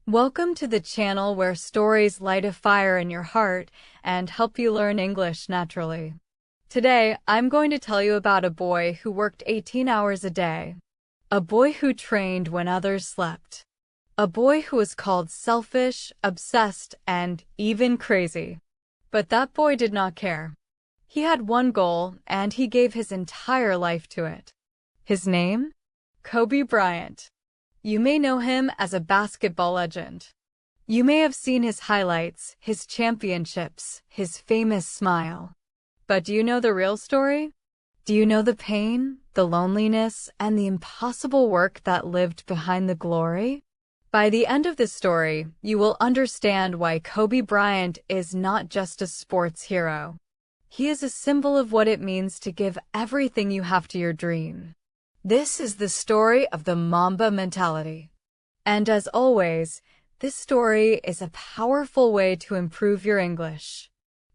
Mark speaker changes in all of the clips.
Speaker 1: Welcome to the channel where stories light a fire in your heart and help you learn English naturally. Today, I'm going to tell you about a boy who worked 18 hours a day. A boy who trained when others slept. A boy who was called selfish, obsessed, and even crazy. But that boy did not care. He had one goal, and he gave his entire life to it. His name? Kobe Bryant. You may know him as a basketball legend. You may have seen his highlights, his championships, his famous smile. But do you know the real story? Do you know the pain, the loneliness, and the impossible work that lived behind the glory? By the end of this story, you will understand why Kobe Bryant is not just a sports hero. He is a symbol of what it means to give everything you have to your dream. This is the story of the Mamba Mentality. And as always, this story is a powerful way to improve your English.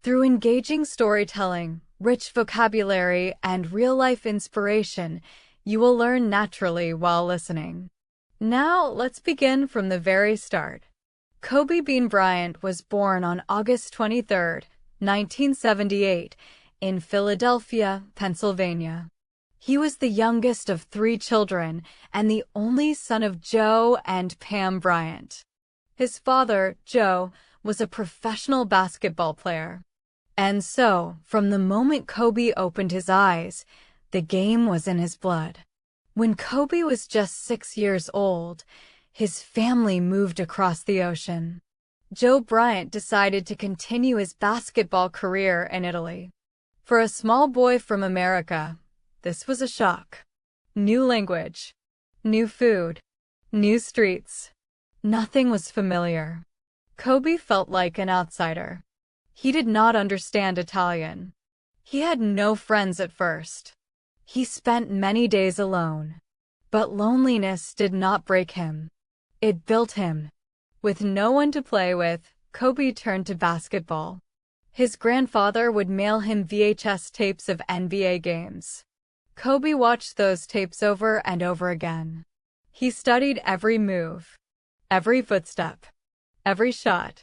Speaker 1: Through engaging storytelling, rich vocabulary, and real-life inspiration, you will learn naturally while listening. Now, let's begin from the very start. Kobe Bean Bryant was born on August 23, 1978, in Philadelphia, Pennsylvania. He was the youngest of 3 children and the only son of Joe and Pam Bryant. His father, Joe, was a professional basketball player. And so, from the moment Kobe opened his eyes, the game was in his blood. When Kobe was just 6 years old, his family moved across the ocean. Joe Bryant decided to continue his basketball career in Italy. For a small boy from America, this was a shock. New language, new food, new streets. Nothing was familiar. Kobe felt like an outsider. He did not understand Italian. He had no friends at first. He spent many days alone. But loneliness did not break him. It built him. With no one to play with, Kobe turned to basketball. His grandfather would mail him VHS tapes of NBA games. Kobe watched those tapes over and over again. He studied every move, every footstep, every shot.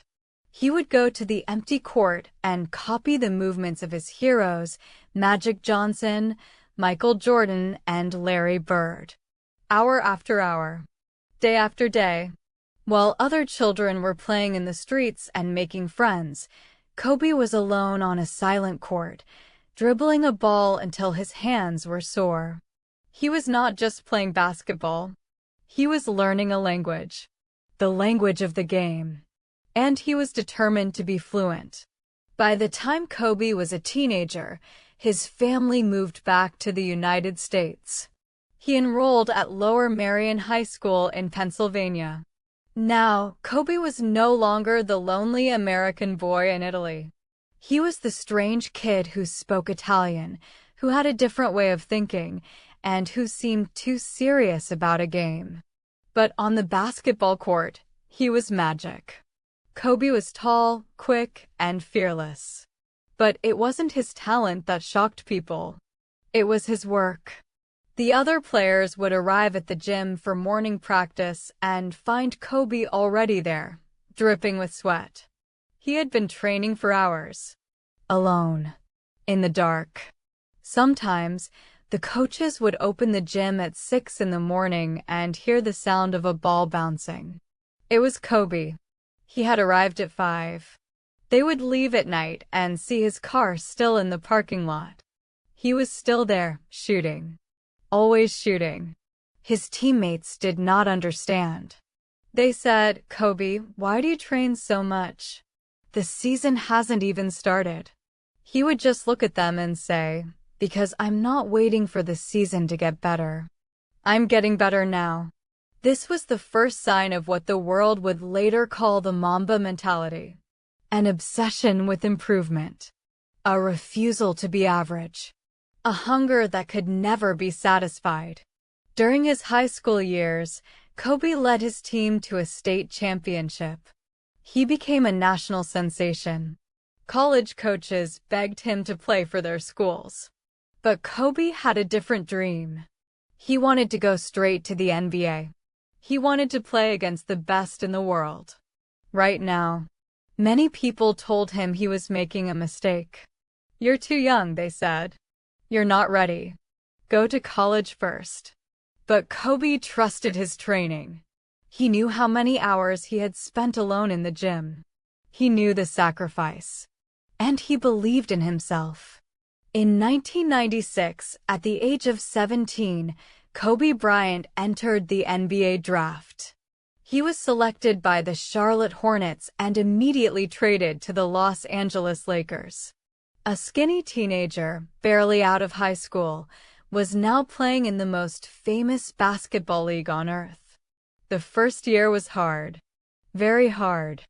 Speaker 1: He would go to the empty court and copy the movements of his heroes, Magic Johnson, Michael Jordan, and Larry Bird. Hour after hour, day after day. While other children were playing in the streets and making friends, Kobe was alone on a silent court, dribbling a ball until his hands were sore. He was not just playing basketball. He was learning a language, the language of the game. And he was determined to be fluent. By the time Kobe was a teenager, his family moved back to the United States. He enrolled at Lower Merion High School in Pennsylvania. Now, Kobe was no longer the lonely American boy in Italy. He was the strange kid who spoke Italian, who had a different way of thinking, and who seemed too serious about a game. But on the basketball court, he was magic. Kobe was tall, quick, and fearless. But it wasn't his talent that shocked people. It was his work. The other players would arrive at the gym for morning practice and find Kobe already there, dripping with sweat. He had been training for hours. Alone. In the dark. Sometimes, the coaches would open the gym at 6 in the morning and hear the sound of a ball bouncing. It was Kobe. He had arrived at 5. They would leave at night and see his car still in the parking lot. He was still there, shooting. Always shooting. His teammates did not understand. They said, "Kobe, why do you train so much? The season hasn't even started." He would just look at them and say, "Because I'm not waiting for the season to get better. I'm getting better now." This was the first sign of what the world would later call the Mamba Mentality. An obsession with improvement. A refusal to be average. A hunger that could never be satisfied. During his high school years, Kobe led his team to a state championship. He became a national sensation. College coaches begged him to play for their schools. But Kobe had a different dream. He wanted to go straight to the NBA. He wanted to play against the best in the world. Right now, many people told him he was making a mistake. "You're too young," they said. "You're not ready. Go to college first." But Kobe trusted his training. He knew how many hours he had spent alone in the gym. He knew the sacrifice. And he believed in himself. In 1996, at the age of 17, Kobe Bryant entered the NBA draft. He was selected by the Charlotte Hornets and immediately traded to the Los Angeles Lakers. A skinny teenager, barely out of high school, was now playing in the most famous basketball league on earth. The first year was hard. Very hard.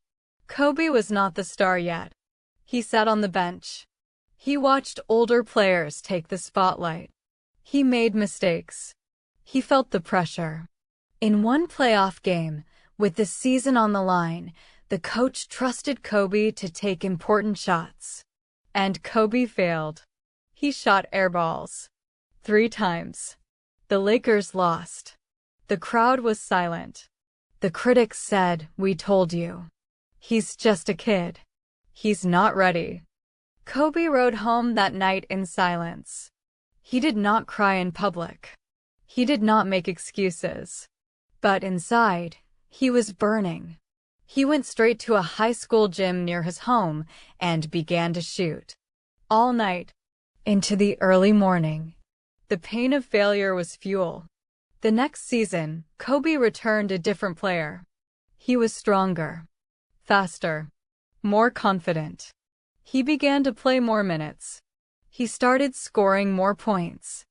Speaker 1: Kobe was not the star yet. He sat on the bench. He watched older players take the spotlight. He made mistakes. He felt the pressure. In one playoff game, with the season on the line, the coach trusted Kobe to take important shots. And Kobe failed. He shot air balls. 3 times. The Lakers lost. The crowd was silent. The critics said, "We told you. He's just a kid. He's not ready." Kobe rode home that night in silence. He did not cry in public. He did not make excuses. But inside, he was burning. He went straight to a high school gym near his home and began to shoot. All night. Into the early morning. The pain of failure was fuel. The next season, Kobe returned a different player. He was stronger, faster, more confident. He began to play more minutes. He started scoring more points.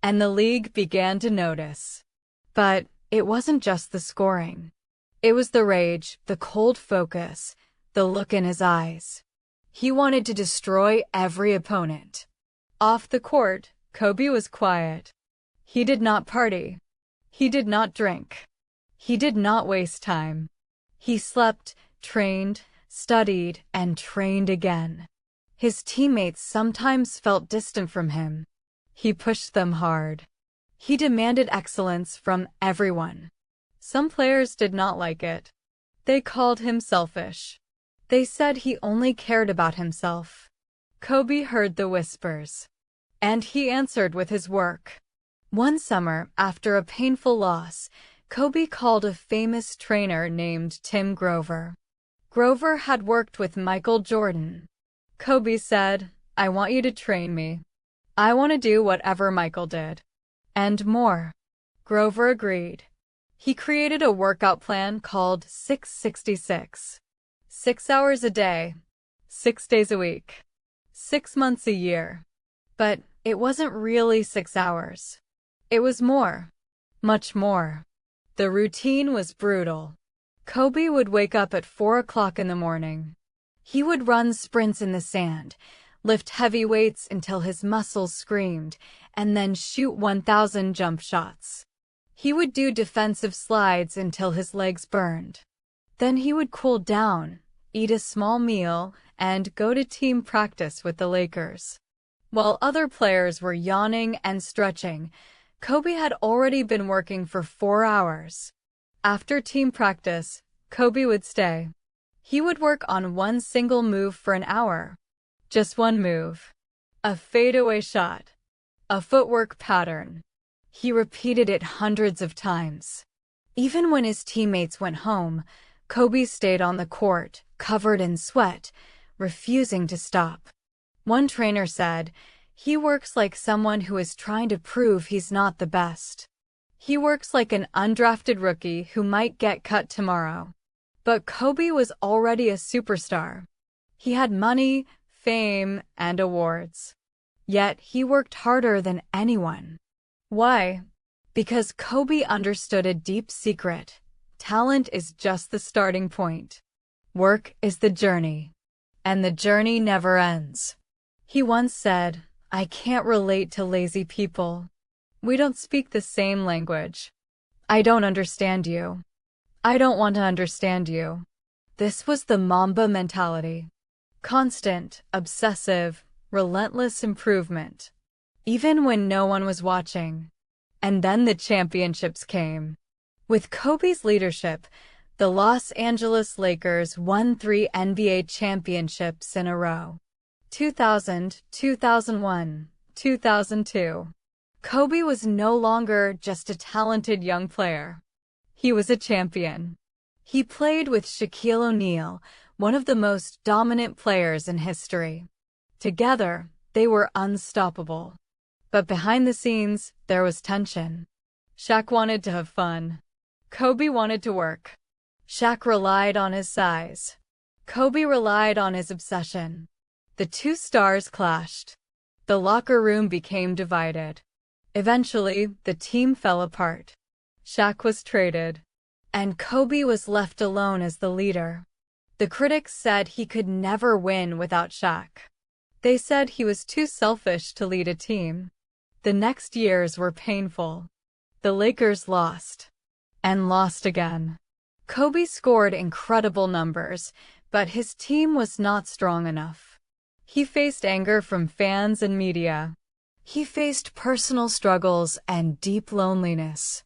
Speaker 1: And the league began to notice. But it wasn't just the scoring. It was the rage, the cold focus, the look in his eyes. He wanted to destroy every opponent. Off the court, Kobe was quiet. He did not party. He did not drink. He did not waste time. He slept, trained, studied, and trained again. His teammates sometimes felt distant from him. He pushed them hard. He demanded excellence from everyone. Some players did not like it. They called him selfish. They said he only cared about himself. Kobe heard the whispers. And he answered with his work. One summer, after a painful loss, Kobe called a famous trainer named Tim Grover. Grover had worked with Michael Jordan. Kobe said, "I want you to train me. I want to do whatever Michael did. And more." Grover agreed. He created a workout plan called 666. 6 hours a day, 6 days a week, 6 months a year. But it wasn't really 6 hours. It was more. Much more. The routine was brutal. Kobe would wake up at 4 o'clock in the morning. He would run sprints in the sand, lift heavy weights until his muscles screamed, and then shoot 1,000 jump shots. He would do defensive slides until his legs burned. Then he would cool down, eat a small meal, and go to team practice with the Lakers. While other players were yawning and stretching, Kobe had already been working for 4 hours. After team practice, Kobe would stay. He would work on one single move for an hour. Just one move. A fadeaway shot. A footwork pattern. He repeated it hundreds of times. Even when his teammates went home, Kobe stayed on the court, covered in sweat, refusing to stop. One trainer said, "He works like someone who is trying to prove he's not the best. He works like an undrafted rookie who might get cut tomorrow." But Kobe was already a superstar. He had money, fame, and awards. Yet he worked harder than anyone. Why? Because Kobe understood a deep secret. Talent is just the starting point. Work is the journey. And the journey never ends. He once said, "I can't relate to lazy people. We don't speak the same language. I don't understand you. I don't want to understand you." This was the Mamba mentality. Constant, obsessive, relentless improvement. Even when no one was watching. And then the championships came. With Kobe's leadership, the Los Angeles Lakers won 3 NBA championships in a row: 2000, 2001, 2002. Kobe was no longer just a talented young player. He was a champion. He played with Shaquille O'Neal, one of the most dominant players in history. Together, they were unstoppable. But behind the scenes, there was tension. Shaq wanted to have fun. Kobe wanted to work. Shaq relied on his size. Kobe relied on his obsession. The two stars clashed. The locker room became divided. Eventually, the team fell apart. Shaq was traded, and Kobe was left alone as the leader. The critics said he could never win without Shaq. They said he was too selfish to lead a team. The next years were painful. The Lakers lost, and lost again. Kobe scored incredible numbers, but his team was not strong enough. He faced anger from fans and media. He faced personal struggles and deep loneliness.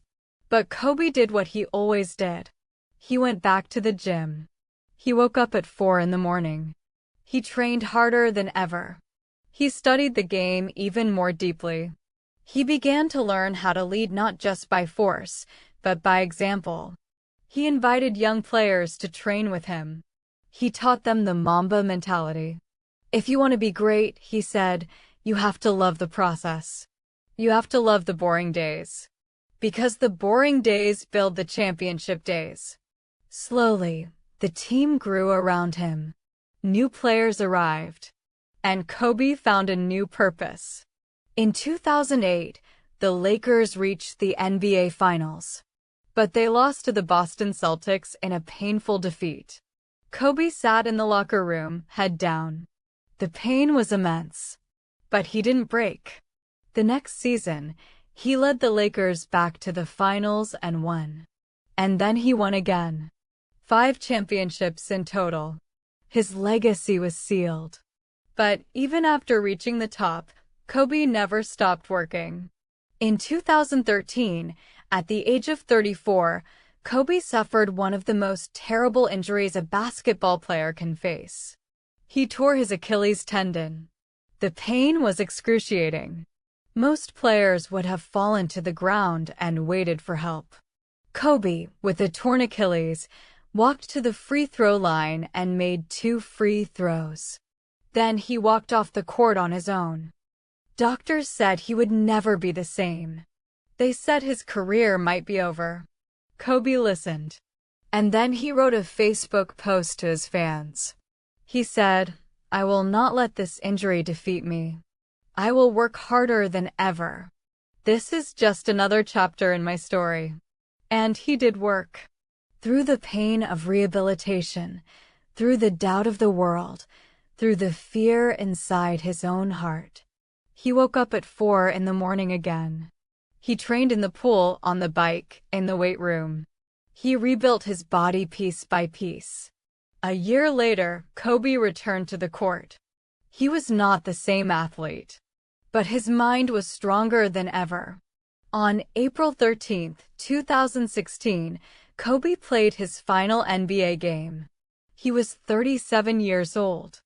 Speaker 1: But Kobe did what he always did. He went back to the gym. He woke up at 4 in the morning. He trained harder than ever. He studied the game even more deeply. He began to learn how to lead not just by force, but by example. He invited young players to train with him. He taught them the Mamba Mentality. If you want to be great, he said, you have to love the process. You have to love the boring days. Because the boring days build the championship days. Slowly, the team grew around him. New players arrived. And Kobe found a new purpose. In 2008, the Lakers reached the NBA Finals. But they lost to the Boston Celtics in a painful defeat. Kobe sat in the locker room, head down. The pain was immense. But he didn't break. The next season, he led the Lakers back to the finals and won. And then he won again. 5 championships in total. His legacy was sealed. But even after reaching the top, Kobe never stopped working. In 2013, at the age of 34, Kobe suffered one of the most terrible injuries a basketball player can face. He tore his Achilles tendon. The pain was excruciating. Most players would have fallen to the ground and waited for help. Kobe, with a torn Achilles, walked to the free throw line and made 2 free throws. Then he walked off the court on his own. Doctors said he would never be the same. They said his career might be over. Kobe listened. And then he wrote a Facebook post to his fans. He said, "I will not let this injury defeat me. I will work harder than ever. This is just another chapter in my story." And he did work. Through the pain of rehabilitation, through the doubt of the world, through the fear inside his own heart, he woke up at 4 in the morning again. He trained in the pool, on the bike, in the weight room. He rebuilt his body piece by piece. A year later, Kobe returned to the court. He was not the same athlete, but his mind was stronger than ever. On April 13, 2016, Kobe played his final NBA game. He was 37 years old.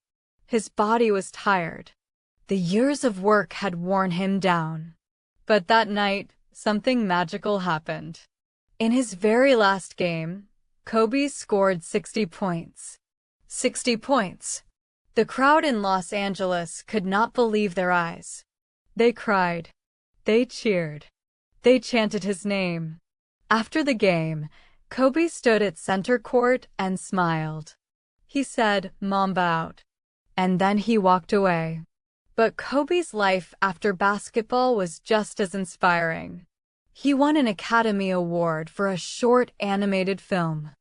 Speaker 1: His body was tired. The years of work had worn him down. But that night, something magical happened. In his very last game, Kobe scored 60 points. 60 points. The crowd in Los Angeles could not believe their eyes. They cried. They cheered. They chanted his name. After the game, Kobe stood at center court and smiled. He said, "Mamba out." And then he walked away. But Kobe's life after basketball was just as inspiring. He won an Academy Award for a short animated film.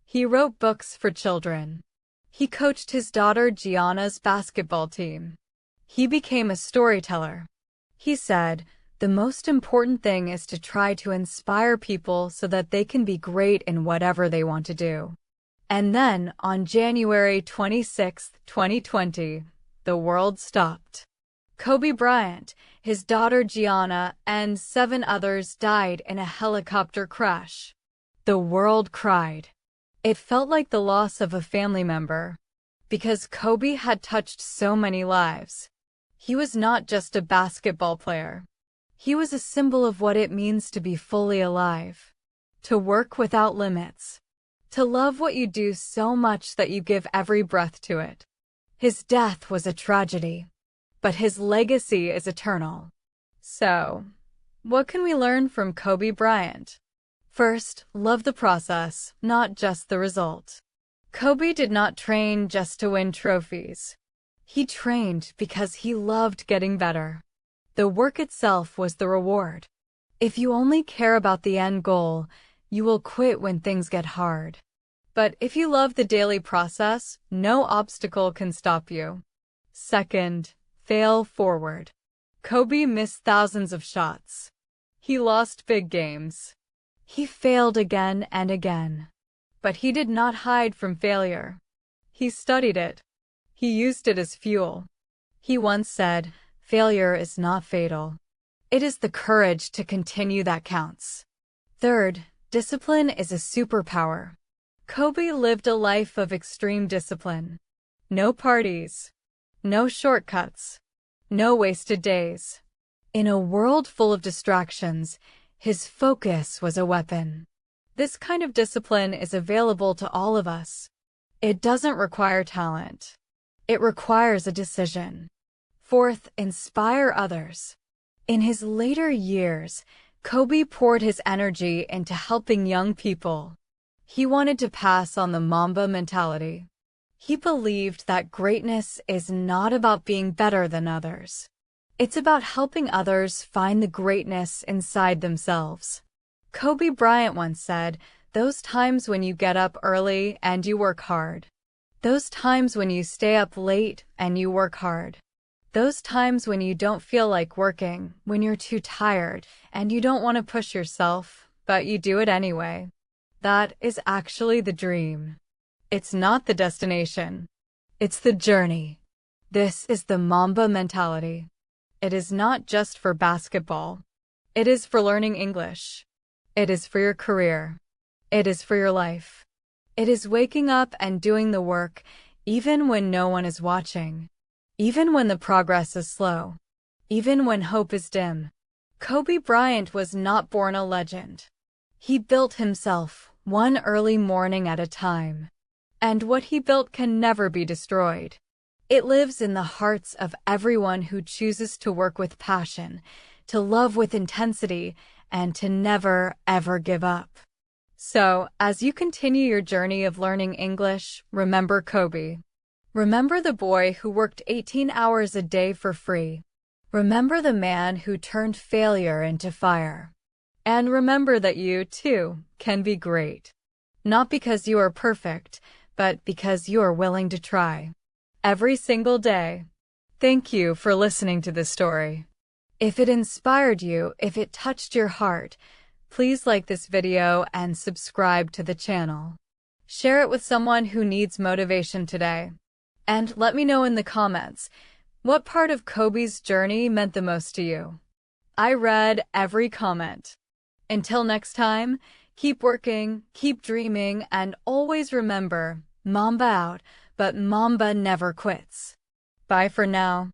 Speaker 1: He wrote books for children. He coached his daughter Gianna's basketball team. He became a storyteller. He said, "The most important thing is to try to inspire people so that they can be great in whatever they want to do." And then, on January 26, 2020, the world stopped. Kobe Bryant, his daughter Gianna, and 7 others died in a helicopter crash. The world cried. It felt like the loss of a family member, because Kobe had touched so many lives. He was not just a basketball player. He was a symbol of what it means to be fully alive, to work without limits, to love what you do so much that you give every breath to it. His death was a tragedy, but his legacy is eternal. So, what can we learn from Kobe Bryant? First, love the process, not just the result. Kobe did not train just to win trophies. He trained because he loved getting better. The work itself was the reward. If you only care about the end goal, you will quit when things get hard. But if you love the daily process, no obstacle can stop you. Second, fail forward. Kobe missed thousands of shots. He lost big games. He failed again and again. But he did not hide from failure. He studied it. He used it as fuel. He once said, "Failure is not fatal. It is the courage to continue that counts." Third, discipline is a superpower. Kobe lived a life of extreme discipline. No parties. No shortcuts. No wasted days. In a world full of distractions, his focus was a weapon. This kind of discipline is available to all of us. It doesn't require talent. It requires a decision. Fourth, inspire others. In his later years, Kobe poured his energy into helping young people. He wanted to pass on the Mamba mentality. He believed that greatness is not about being better than others. It's about helping others find the greatness inside themselves. Kobe Bryant once said, "Those times when you get up early and you work hard. Those times when you stay up late and you work hard. Those times when you don't feel like working, when you're too tired and you don't want to push yourself, but you do it anyway. That is actually the dream. It's not the destination. It's the journey." This is the Mamba mentality. It is not just for basketball. It is for learning English. It is for your career. It is for your life. It is waking up and doing the work even when no one is watching. Even when the progress is slow. Even when hope is dim. Kobe Bryant was not born a legend. He built himself, one early morning at a time. And what he built can never be destroyed. It lives in the hearts of everyone who chooses to work with passion, to love with intensity, and to never, ever give up. So, as you continue your journey of learning English, remember Kobe. Remember the boy who worked 18 hours a day for free. Remember the man who turned failure into fire. And remember that you, too, can be great. Not because you are perfect, but because you are willing to try. Every single day. Thank you for listening to this story. If it inspired you, if it touched your heart, please like this video and subscribe to the channel. Share it with someone who needs motivation today. And let me know in the comments, what part of Kobe's journey meant the most to you? I read every comment. Until next time, keep working, keep dreaming, and always remember, Mamba out, but Mamba never quits. Bye for now.